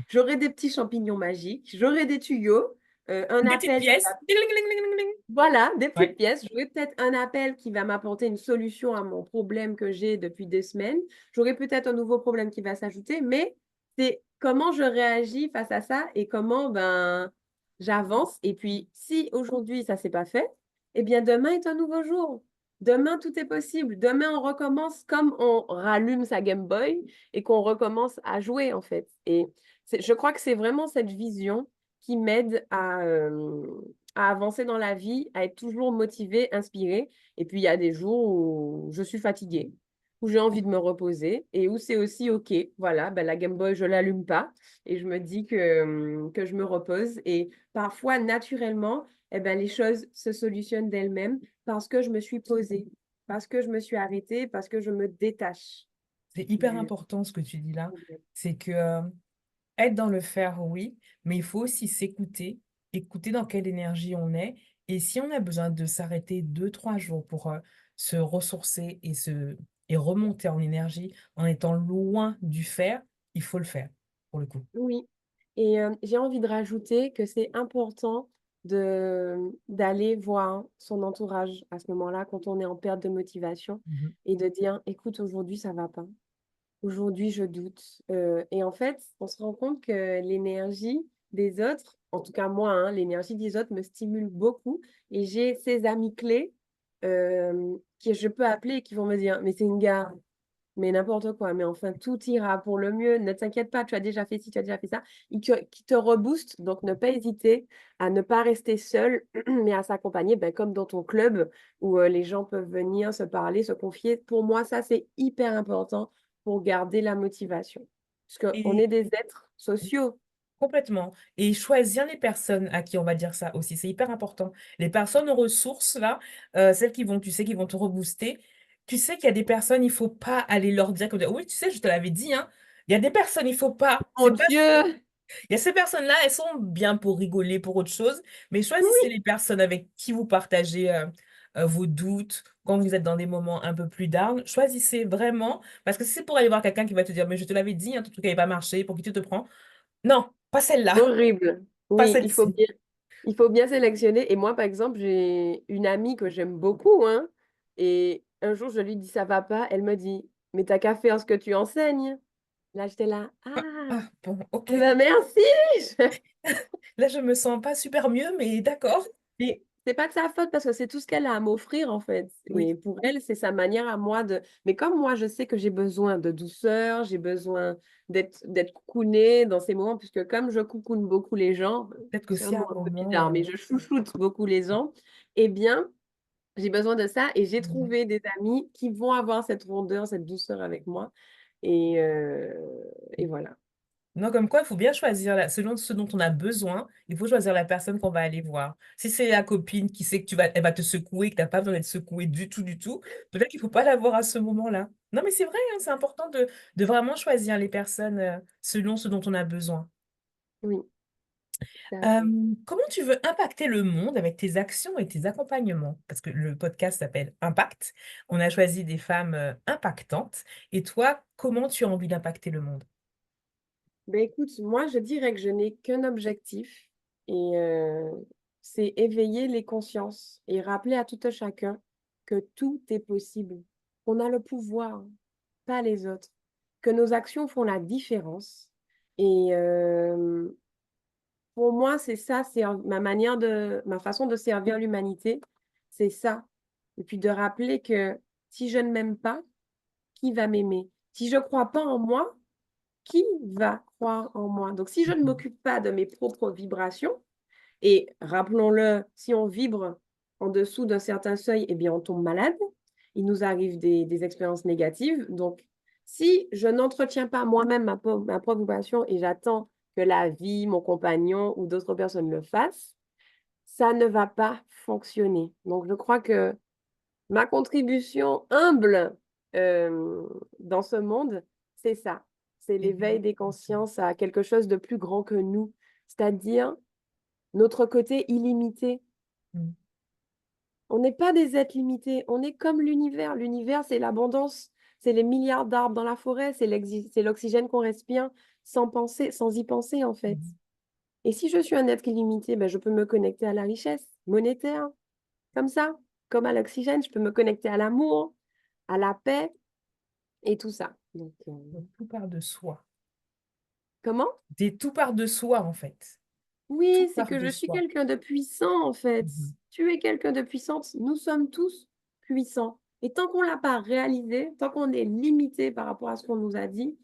J'aurai des petits champignons magiques, j'aurai des tuyaux, un Des petites appel qui va... pièces. Ding, ding, ding, ding, ding. Voilà, des petites Ouais. pièces. J'aurai peut-être un appel qui va m'apporter une solution à mon problème que j'ai depuis des semaines. J'aurai peut-être un nouveau problème qui va s'ajouter, mais c'est comment je réagis face à ça et comment ben, j'avance. Et puis, si aujourd'hui, ça ne s'est pas fait, eh bien, demain est un nouveau jour. Demain, tout est possible. Demain, on recommence comme on rallume sa Game Boy et qu'on recommence à jouer, en fait. Et je crois que c'est vraiment cette vision qui m'aide à avancer dans la vie, à être toujours motivée, inspirée. Et puis, il y a des jours où je suis fatiguée, où j'ai envie de me reposer et où c'est aussi OK. Voilà, ben, la Game Boy, je ne l'allume pas et je me dis que je me repose. Et parfois, naturellement, eh ben, les choses se solutionnent d'elles-mêmes parce que je me suis posée, parce que je me suis arrêtée, parce que je me détache C'est hyper du important ce que tu dis là. problème. C'est que être dans le faire, oui, mais il faut aussi s'écouter, écouter dans quelle énergie on est. Et si on a besoin de s'arrêter 2, 3 jours pour se ressourcer et remonter en énergie en étant loin du faire, il faut le faire, pour le coup. Oui. Et j'ai envie de rajouter que c'est important d'aller voir son entourage à ce moment-là, quand on est en perte de motivation, Mhm. et de dire, écoute, aujourd'hui, ça va pas. Aujourd'hui, je doute. Et en fait, on se rend compte que l'énergie des autres, en tout cas moi, hein, l'énergie des autres me stimule beaucoup. Et j'ai ces amis clés que je peux appeler et qui vont me dire, mais c'est une gare. Mais n'importe quoi, mais enfin, tout ira pour le mieux. Ne t'inquiète pas, tu as déjà fait ci, tu as déjà fait ça. Qui te rebooste. Donc, ne pas hésiter à ne pas rester seul, mais à s'accompagner, ben, comme dans ton club où les gens peuvent venir se parler, se confier. Pour moi, ça, c'est hyper important pour garder la motivation. Parce qu'on est Et des êtres sociaux. complètement. Et choisir les personnes à qui on va dire ça aussi, c'est hyper important. Les personnes aux ressources, là, celles qui vont, tu sais, qui vont te rebooster, tu sais qu'il y a des personnes, il faut pas aller leur dire que, oui, tu sais, je te l'avais dit, hein, il y a des personnes, il faut pas. Mon C'est pas, Dieu! il y a ces personnes-là, elles sont bien pour rigoler, pour autre chose, mais choisissez Oui, les personnes avec qui vous partagez vos doutes, quand vous êtes dans des moments un peu plus down, choisissez vraiment, parce que si c'est pour aller voir quelqu'un qui va te dire, mais je te l'avais dit, hein, ton truc n'avait pas marché, pour qui tu te prends? Non, pas celle-là, horrible. pas Oui, celle-ci. il faut bien sélectionner. Et moi, par exemple, j'ai une amie que j'aime beaucoup, hein, et un jour, je lui dis, ça va pas. Elle me dit, mais t'as qu'à faire ce que tu enseignes. Là, j'étais là, Ah, ah, ah, bon, ok. eh ben merci. Là, je me sens pas super mieux, mais d'accord. Mais c'est pas de sa faute parce que c'est tout ce qu'elle a à m'offrir, en fait. Oui, Et pour elle, c'est sa manière à moi de... Mais comme moi, je sais que j'ai besoin de douceur, j'ai besoin d'être coucounée dans ces moments, puisque comme je coucoune beaucoup les gens, peut-être que c'est un c'est mot un un peu moment. bizarre, mais je chouchoute beaucoup les gens, eh bien, j'ai besoin de ça et j'ai Mhm. trouvé des amis qui vont avoir cette rondeur, cette douceur avec moi. Et, euh, et voilà. Non, comme quoi, il faut bien choisir, selon ce dont on a besoin, il faut choisir la personne qu'on va aller voir. Si c'est la copine qui sait que elle va te secouer, que tu n'as pas besoin d'être secoué du tout, peut-être qu'il ne faut pas la voir à ce moment-là. Non, mais c'est vrai, hein, c'est important de vraiment choisir les personnes selon ce dont on a besoin. Oui, tout à Euh, fait. comment tu veux impacter le monde avec tes actions et tes accompagnements? Parce que le podcast s'appelle Impact. On a choisi des femmes impactantes. Et toi, comment tu as envie d'impacter le monde? Ben écoute, moi, je dirais que je n'ai qu'un objectif et c'est éveiller les consciences et rappeler à tout un chacun que tout est possible, qu'on a le pouvoir, pas les autres, que nos actions font la différence. Et pour moi, c'est ça, c'est ma façon de servir l'humanité, c'est ça. Et puis de rappeler que si je ne m'aime pas, qui va m'aimer? Si je ne crois pas en moi, qui va croire en moi? Donc, si je ne m'occupe pas de mes propres vibrations, et rappelons-le, si on vibre, en dessous d'un certain seuil, eh bien, on tombe malade. Il nous arrive des expériences négatives. Donc, si je n'entretiens pas moi-même ma propre passion et j'attends que la vie, mon compagnon ou d'autres personnes le fassent, ça ne va pas fonctionner. Donc, je crois que ma contribution humble dans ce monde, c'est ça. C'est l'éveil Éveiller des les consciences. consciences à quelque chose de plus grand que nous, c'est-à-dire notre côté illimité. Mm. On n'est pas des êtres limités, on est comme l'univers. L'univers, c'est l'abondance, c'est les milliards d'arbres dans la forêt, c'est l'oxygène qu'on respire sans penser, sans y penser en fait. Mhm. Et si je suis un être illimité, ben, je peux me connecter à la richesse monétaire, comme ça, comme à l'oxygène, je peux me connecter à l'amour, à la paix et tout ça. Donc, Donc, tout part de soi. comment? Tout part de soi, en fait. Tout Oui, c'est part que de je suis soi. quelqu'un de puissant, en fait. Mhm. Tu es quelqu'un de puissant. Nous sommes tous puissants. Et tant qu'on ne l'a pas réalisé, tant qu'on est limité par rapport à ce qu'on nous a dit,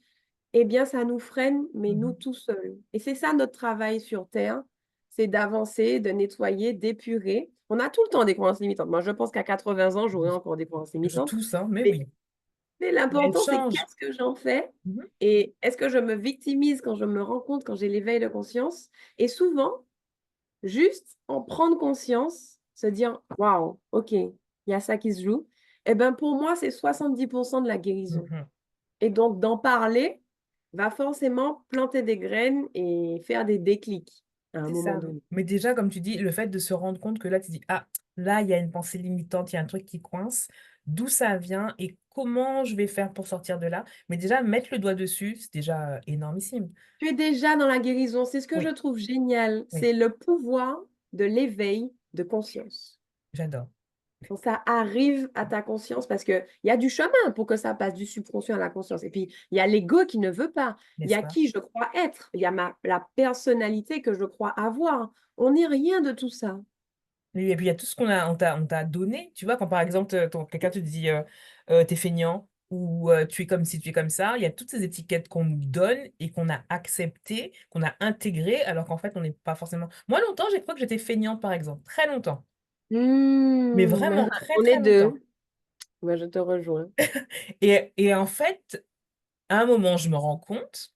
eh bien, ça nous freine, mais nous Mhm. tout seuls. Et c'est ça notre travail sur Terre, c'est d'avancer, de nettoyer, d'épurer. On a tout le temps des croyances limitantes. Moi, je pense qu'à 80 ans, j'aurai encore des croyances limitantes. Tous, hein, mais Mais oui. Elle l'important, c'est change. qu'est-ce que j'en fais Mhm. et est-ce que je me victimise quand je me rends compte, quand j'ai l'éveil de conscience. Et souvent, juste en prendre conscience, se dire, waouh, ok, il y a ça qui se joue. Eh bien, pour moi, c'est 70% de la guérison. Mhm. Et donc, d'en parler va forcément planter des graines et faire des déclics à un C'est moment ça. donné. Mais déjà, comme tu dis, le fait de se rendre compte que là, tu dis, ah, là, il y a une pensée limitante, il y a un truc qui coince, d'où ça vient et comment je vais faire pour sortir de là. Mais déjà, mettre le doigt dessus, c'est déjà énormissime. Tu es déjà dans la guérison. C'est ce que je Oui, trouve génial. oui, C'est le pouvoir de l'éveil de conscience. j'adore. Quand ça arrive à ta conscience, parce qu'il y a du chemin pour que ça passe du subconscient à la conscience. Et puis, il y a l'ego qui ne veut pas. Il y N'est-ce a pas? qui je crois être. Il y a la personnalité que je crois avoir. On n'est rien de tout ça. Et puis, il y a tout ce on t'a donné. Tu vois, quand par exemple, quelqu'un te dit, t'es feignant ou tu es comme ci, tu es comme ça, il y a toutes ces étiquettes qu'on nous donne et qu'on a acceptées, qu'on a intégrées, alors qu'en fait, on n'est pas forcément. Moi, longtemps, j'ai cru que j'étais feignante, par exemple. Très longtemps. Mais vraiment très, On est très longtemps. deux. Ouais, je te rejoins. Et en fait, à un moment, je me rends compte,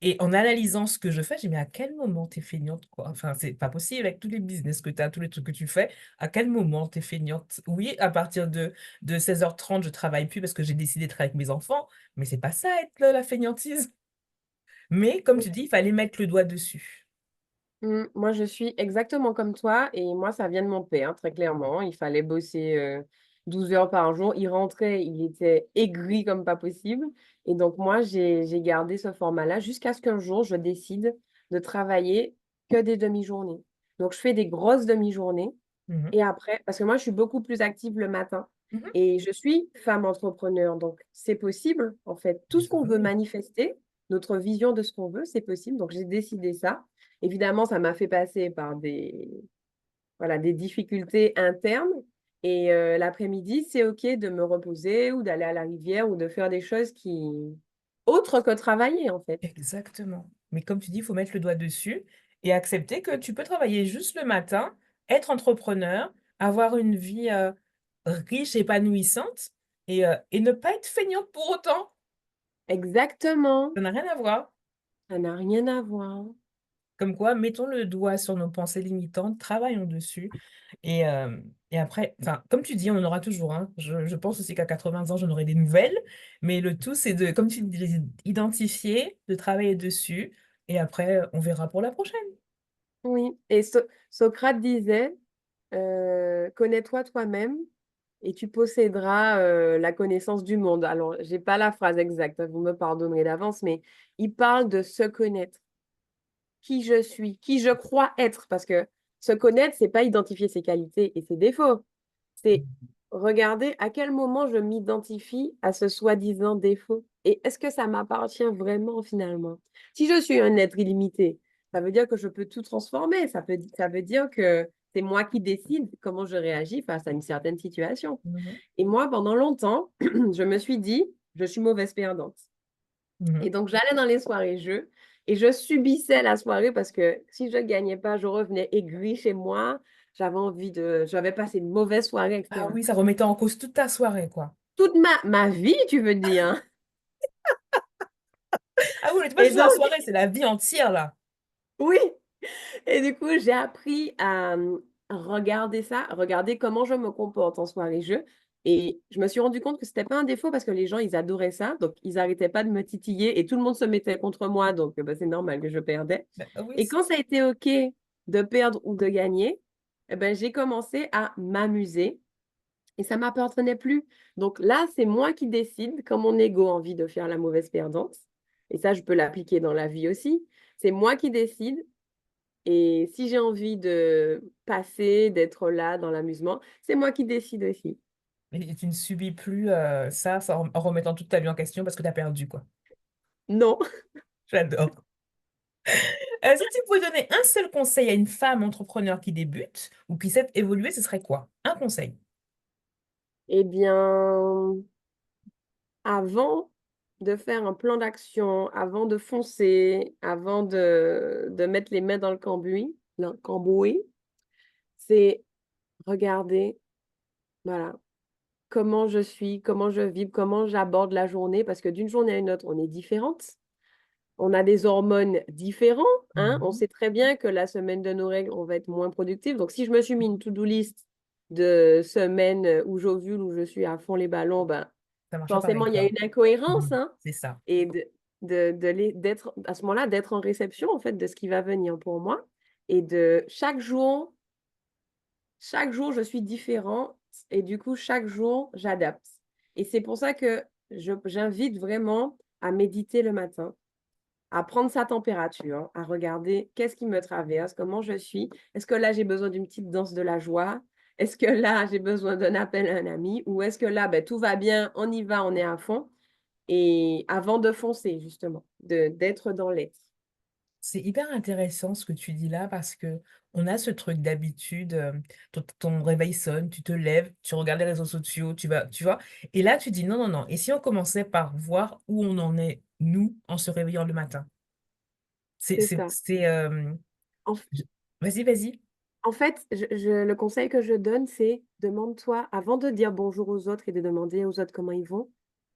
et en analysant ce que je fais, j'ai dit, mais à quel moment t'es feignante, quoi? Enfin, c'est pas possible avec tous les business que tu as, tous les trucs que tu fais. À quel moment t'es feignante? Oui, à partir de 16h30, je travaille plus parce que j'ai décidé de travailler avec mes enfants, mais c'est pas ça être la feignantise. Mais comme tu dis, il fallait mettre le doigt dessus. Moi, je suis exactement comme toi et moi, ça vient de mon père, très clairement. Il fallait bosser 12 heures par jour. Il rentrait, il était aigri comme pas possible. Et donc, moi, j'ai gardé ce format-là jusqu'à ce qu'un jour, je décide de travailler que des demi-journées. Donc, je fais des grosses demi-journées Mhm. et après, parce que moi, je suis beaucoup plus active le matin Mhm. et je suis femme entrepreneur. Donc, c'est possible, en fait. Tout ce qu'on veut Oui, manifester, notre vision de ce qu'on veut, c'est possible. Donc, j'ai décidé ça. Évidemment, ça m'a fait passer par voilà, des difficultés internes. Et l'après-midi, c'est OK de me reposer ou d'aller à la rivière ou de faire des choses autres que travailler, en fait. exactement. Mais comme tu dis, il faut mettre le doigt dessus et accepter que tu peux travailler juste le matin, être entrepreneur, avoir une vie riche, épanouissante et ne pas être feignante pour autant. Exactement. Ça n'a rien à voir. Ça n'a rien à voir. Comme quoi, mettons le doigt sur nos pensées limitantes, travaillons dessus. Et, euh, et après, enfin, comme tu dis, on en aura toujours, hein. Je pense aussi qu'à 80 ans, j'en aurai des nouvelles. Mais le tout, c'est de, comme tu dis, identifier, de travailler dessus. Et après, on verra pour la prochaine. Oui. Et Socrate disait, connais-toi toi-même et tu posséderas la connaissance du monde. Alors, j'ai pas la phrase exacte, hein, vous me pardonnerez d'avance, mais il parle de se connaître. Qui je suis, qui je crois être. Parce que se connaître, c'est pas identifier ses qualités et ses défauts. C'est regarder à quel moment je m'identifie à ce soi-disant défaut. Et est-ce que ça m'appartient vraiment finalement? Si je suis un être illimité, ça veut dire que je peux tout transformer. Ça veut dire que c'est moi qui décide comment je réagis face à une certaine situation. Mhm. Et moi, pendant longtemps, je me suis dit, je suis mauvaise perdante. Et Mhm. donc, j'allais dans les soirées jeux Et je subissais la soirée parce que si je gagnais pas, je revenais aigrie chez moi. J'avais passé une mauvaise soirée, Ah etc. oui, ça remettait en cause toute ta soirée, quoi. Toute ma vie, tu veux dire, hein. Ah oui, mais c'est pas Et juste la donc, soirée, c'est la vie entière, là. oui. Et du coup, j'ai appris à regarder ça, regarder comment je me comporte en soirée-jeu. Et je me suis rendu compte que c'était pas un défaut parce que les gens, ils adoraient ça. Donc, ils n'arrêtaient pas de me titiller et tout le monde se mettait contre moi. Donc, bah, c'est normal que je perdais. Oui, Et quand ça a été OK de perdre ou de gagner, eh ben, j'ai commencé à m'amuser et ça m'appartenait plus. Donc là, c'est moi qui décide quand mon ego a envie de faire la mauvaise perdante. Et ça, je peux l'appliquer dans la vie aussi. C'est moi qui décide et si j'ai envie de passer, d'être là dans l'amusement, c'est moi qui décide aussi. et tu ne subis plus ça en remettant toute ta vie en question parce que tu as perdu, quoi. Non. J'adore. Si tu pouvais donner un seul conseil à une femme entrepreneur qui débute ou qui sait évoluer, ce serait quoi? Un conseil. Eh bien, avant de faire un plan d'action, avant de foncer, avant de mettre les mains dans le cambouis, c'est regarder, voilà, comment je suis, comment je vis, comment j'aborde la journée, parce que d'une journée à une autre, on est différente. On a des hormones différentes, hein. On Mhm. sait très bien que la semaine de nos règles, on va être moins productif. Donc, si je me suis mis une to-do list de semaines où j'ovule, où je suis à fond les ballons, ben, Ça marche pas forcément, pareil, il y a quoi. une incohérence, Mhm. hein. C'est ça. Et d'être, à ce moment-là, d'être en réception, en fait, de ce qui va venir pour moi. Et de chaque jour, je suis différente. Et du coup, chaque jour, j'adapte. Et c'est pour ça que j'invite vraiment à méditer le matin, à prendre sa température, à regarder qu'est-ce qui me traverse, comment je suis. Est-ce que là, j'ai besoin d'une petite danse de la joie? Est-ce que là, j'ai besoin d'un appel à un ami? Ou est-ce que là, ben, tout va bien, on y va, on est à fond? Et avant de foncer, justement, d'être dans l'être. C'est hyper intéressant ce que tu dis là parce que on a ce truc d'habitude, ton réveil sonne, tu te lèves, tu regardes les réseaux sociaux, tu vois? Et là, tu dis: «Non, non, non, et si on commençait par voir où on en est, nous, en se réveillant le matin?» C'est ça. C'est, En, f- je vas-y, vas-y. en fait, le conseil que je donne, c'est demande-toi, avant de dire bonjour aux autres et de demander aux autres comment ils vont,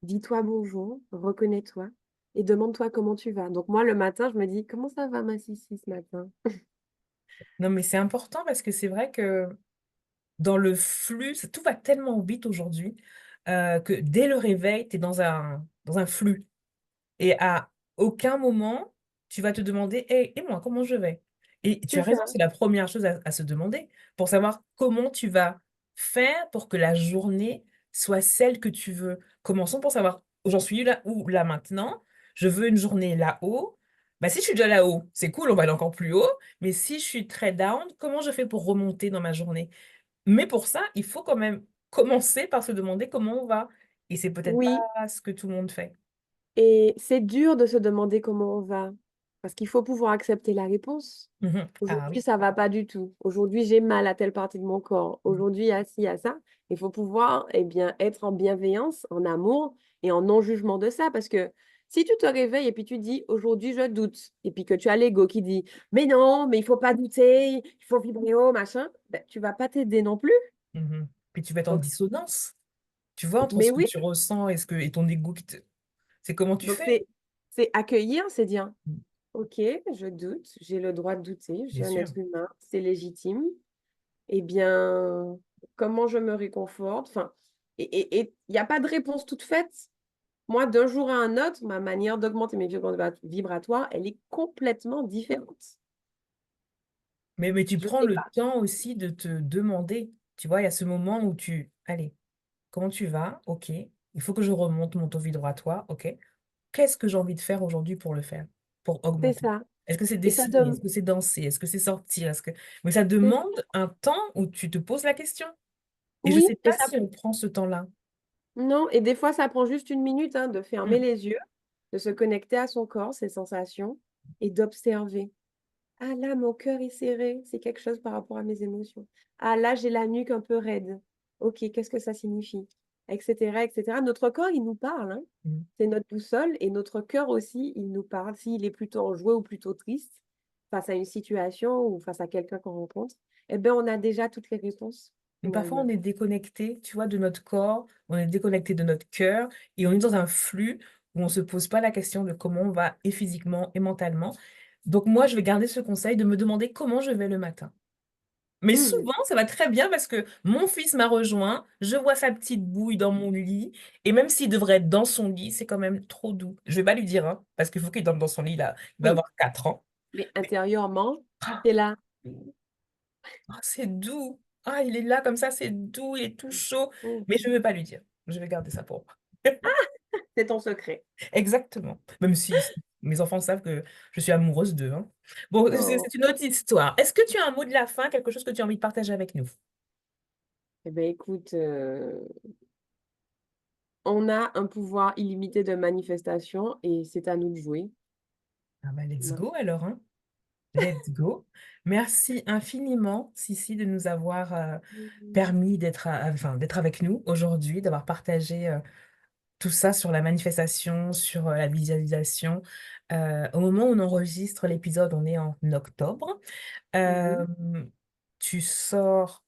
dis-toi bonjour, reconnais-toi et demande-toi comment tu vas. Donc moi, le matin, je me dis, comment ça va ma Sissi ce matin? Non, mais c'est important parce que c'est vrai que dans le flux, tout va tellement vite aujourd'hui, que dès le réveil, tu es dans un flux. Et à aucun moment, tu vas te demander: «Et moi, comment je vais?» Et tu C'est as raison, ça. c'est la première chose à se demander pour savoir comment tu vas faire pour que la journée soit celle que tu veux. Commençons pour savoir: «J'en suis là où là maintenant, je veux une journée là-haut». Bah, si je suis déjà là-haut, c'est cool, on va aller encore plus haut, mais si je suis très down, comment je fais pour remonter dans ma journée? Mais pour ça, il faut quand même commencer par se demander comment on va et c'est peut-être Oui, pas ce que tout le monde fait. et c'est dur de se demander comment on va, parce qu'il faut pouvoir accepter la réponse. Mmh. Ah Aujourd'hui, oui. ça va pas du tout. Aujourd'hui, j'ai mal à telle partie de mon corps. Aujourd'hui, il y a ci, il y a ça. Il faut pouvoir, eh bien, être en bienveillance, en amour et en non-jugement de ça. Parce que si tu te réveilles et puis tu dis, aujourd'hui, je doute, et puis que tu as l'ego qui dit, mais non, mais il faut pas douter, il faut vibrer haut, machin, ben, tu vas pas t'aider non plus. Mmh. Puis tu vas être en Donc, dissonance, tu vois? Entre mais ce que oui, tu ressens et ton ego qui te c'est comment tu donc fais? c'est accueillir, c'est dire, Mmh, OK, je doute, j'ai le droit de douter, je suis bien un sûr. être humain, c'est légitime. Eh bien, comment je me réconforte? Enfin, et il y a pas de réponse toute faite. Moi, d'un jour à un autre, ma manière d'augmenter mes vibratoires, elle est complètement différente. Mais tu Je prends sais le pas. temps aussi de te demander, tu vois? Il y a ce moment où tu: «Allez, comment tu vas? OK. Il faut que je remonte mon taux vibratoire. OK. Qu'est-ce que j'ai envie de faire aujourd'hui pour le faire? Pour C'est augmenter?» ça. Est-ce que c'est Et ça dessiner? Est-ce donne. que c'est danser? Est-ce que c'est sortir? Est-ce que mais ça C'est demande un temps où tu te poses la question et je oui, sais et pas ça si on prend ce temps-là. non, et des fois, ça prend juste une minute, hein, de fermer Mmh. les yeux, de se connecter à son corps, ses sensations et d'observer. Ah là, mon cœur est serré, c'est quelque chose par rapport à mes émotions. Ah là, j'ai la nuque un peu raide. OK, qu'est-ce que ça signifie? et cetera, et cetera. Notre corps, il nous parle, hein. Mmh. C'est notre boussole et notre cœur aussi, il nous parle. S'il est plutôt enjoué ou plutôt triste face à une situation ou face à quelqu'un qu'on rencontre, eh ben, on a déjà toutes les réponses, Parfois, on finalement. est déconnecté, tu vois, de notre corps, on est déconnecté de notre cœur et on est dans un flux où on se pose pas la question de comment on va et physiquement et mentalement. Donc moi, je vais garder ce conseil de me demander comment je vais le matin. Mais Mmh. souvent, ça va très bien parce que mon fils m'a rejoint, je vois sa petite bouille dans mon lit et même s'il devrait être dans son lit, c'est quand même trop doux. Je vais pas lui dire, hein, parce qu'il faut qu'il dorme dans son lit là, il va Oui, avoir 4 ans. mais intérieurement, Ah! tu es là. Ah, c'est doux. Ah, il est là comme ça, c'est doux, il est tout chaud, Mmh. mais je ne vais pas lui dire. Je vais garder ça pour moi. C'est ton secret. Exactement. Même si mes enfants savent que je suis amoureuse d'eux, hein. Bon, Oh. c'est une autre histoire. Est-ce que tu as un mot de la fin, quelque chose que tu as envie de partager avec nous? Eh ben, écoute, on a un pouvoir illimité de manifestation et c'est à nous de jouer. Ah bah, let's Voilà. go alors, hein. Let's go. Merci infiniment, Sissi, de nous avoir, Mmh. permis enfin, d'être avec nous aujourd'hui, d'avoir partagé, tout ça sur la manifestation, sur, la visualisation. Au moment où on enregistre l'épisode, on est en octobre. Mmh. Hem, Tu sors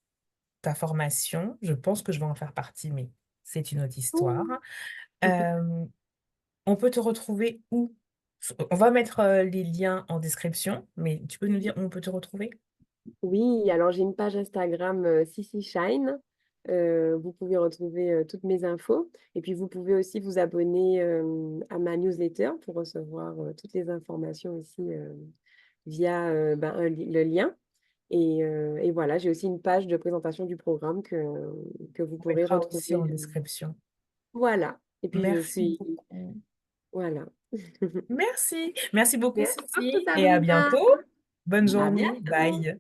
ta formation, je pense que je vais en faire partie, mais c'est une autre histoire. Ouh. Hem, on peut te retrouver où? On va mettre, les liens en description, mais tu peux nous dire où on peut te retrouver? Oui, alors j'ai une page Instagram, Sissi Shine. Vous pouvez retrouver, toutes mes infos et puis vous pouvez aussi vous abonner, à ma newsletter pour recevoir, toutes les informations aussi, via, ben, le lien et voilà, j'ai aussi une page de présentation du programme que vous On pourrez mettra aussi en retrouver, description. voilà et puis je Merci suis beaucoup. voilà. Merci. Merci beaucoup, Merci beaucoup Sissi, et à Sabrina. bientôt. Bonne À journée. bientôt. Bye.